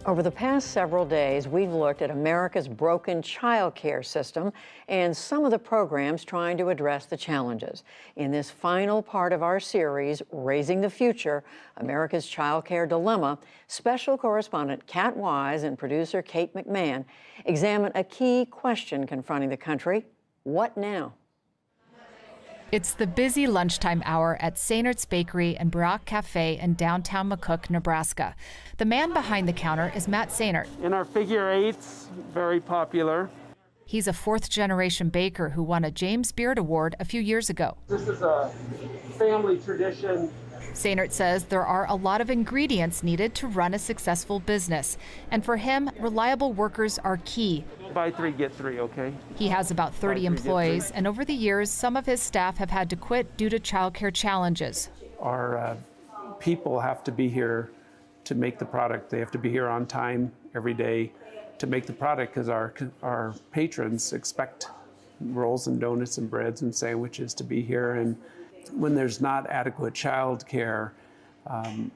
Over the past several days, we've looked at America's broken child care system and some of the programs trying to address the challenges. In this final part of our series, Raising the Future, America's Child Care Dilemma, special correspondent Kat Wise and producer Kate McMahon examine a key question confronting the country: what now? It's the busy lunchtime hour at Seinert's Bakery and Barak Cafe in downtown McCook, Nebraska. The man behind the counter is Matt Seinert. In our figure eights, very popular. He's a fourth-generation baker who won a James Beard Award a few years ago. This is a family tradition. Seinert says there are a lot of ingredients needed to run a successful business. And for him, reliable workers are key. Buy three, get three, okay? He has about 30 employees, and over the years, some of his staff have had to quit due to childcare challenges. Our people have to be here to make the product. They have to be here on time every day to make the product because our patrons expect rolls and donuts and breads and sandwiches to be here. And when there's not adequate child care,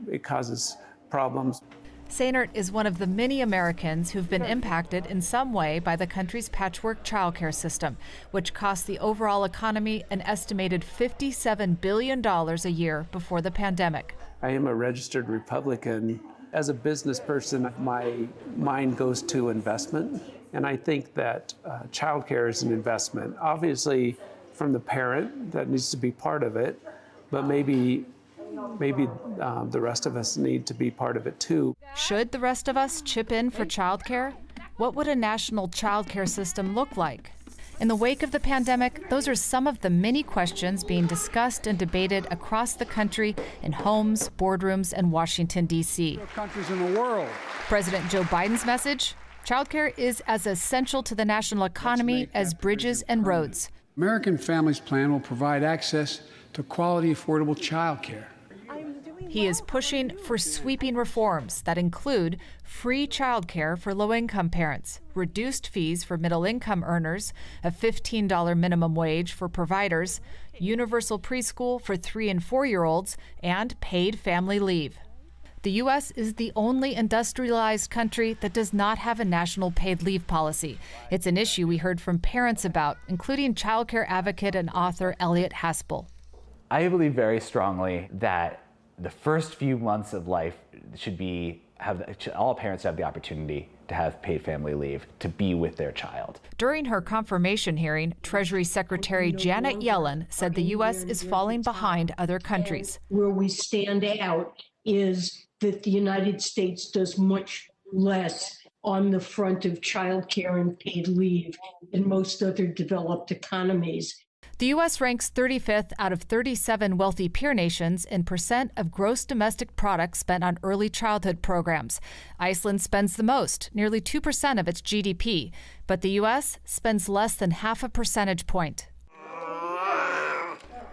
it causes problems. Seinert is one of the many Americans who've been impacted in some way by the country's patchwork childcare system, which cost the overall economy an estimated $57 billion a year before the pandemic. I am a registered Republican. As a business person, my mind goes to investment, and I think that childcare is an investment. Obviously, from the parent, that needs to be part of it, but maybe the rest of us need to be part of it too. Should the rest of us chip in for childcare? What would a national childcare system look like? In the wake of the pandemic, those are some of the many questions being discussed and debated across the country in homes, boardrooms, and Washington, D.C. Countries in the world. President Joe Biden's message: childcare is as essential to the national economy as bridges and roads. American Families Plan will provide access to quality, affordable child care. He is pushing for sweeping reforms that include free child care for low-income parents, reduced fees for middle-income earners, a $15 minimum wage for providers, universal preschool for 3- and 4-year-olds, and paid family leave. The U.S. is the only industrialized country that does not have a national paid leave policy. It's an issue we heard from parents about, including childcare advocate and author Elliot Haspel. I believe very strongly that the first few months of life all parents have the opportunity to have paid family leave to be with their child. During her confirmation hearing, Treasury Secretary Janet Yellen said the U.S. is falling behind other countries. Where we stand out is that the United States does much less on the front of child care and paid leave than most other developed economies. The U.S. ranks 35th out of 37 wealthy peer nations in percent of gross domestic product spent on early childhood programs. Iceland spends the most, nearly 2% of its GDP, but the U.S. spends less than half a percentage point.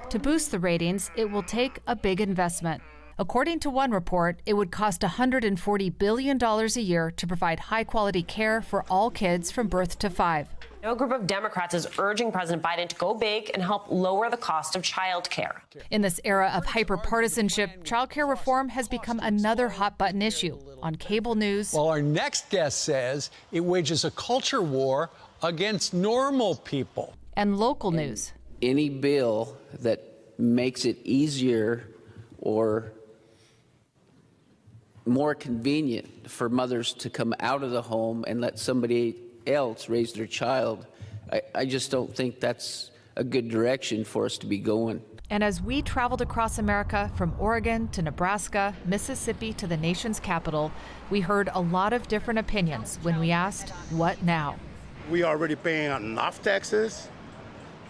To boost the ratings, it will take a big investment. According to one report, it would cost $140 billion a year to provide high-quality care for all kids from birth to 5. No group of Democrats is urging President Biden to go big and help lower the cost of child care. In this era of hyper-partisanship, child care reform has become another hot-button issue on cable news. Well, our next guest says it wages a culture war against normal people. And local news. Any bill that makes it easier or more convenient for mothers to come out of the home and let somebody else raise their child, I just don't think that's a good direction for us to be going. And as we traveled across America from Oregon to Nebraska, Mississippi to the nation's capital, we heard a lot of different opinions when we asked, what now? We are already paying enough taxes.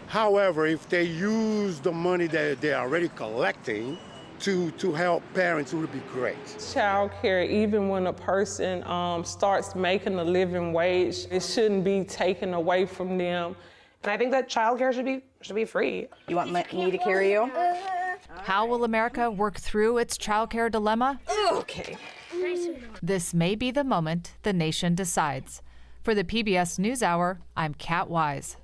However, if they use the money that they're already collecting to help parents, it would be great. Child care, even when a person starts making a living wage, it shouldn't be taken away from them. And I think that child care should be free. You want me to carry you? How will America work through its child care dilemma? Okay. This may be the moment the nation decides. For the PBS NewsHour, I'm Kat Wise.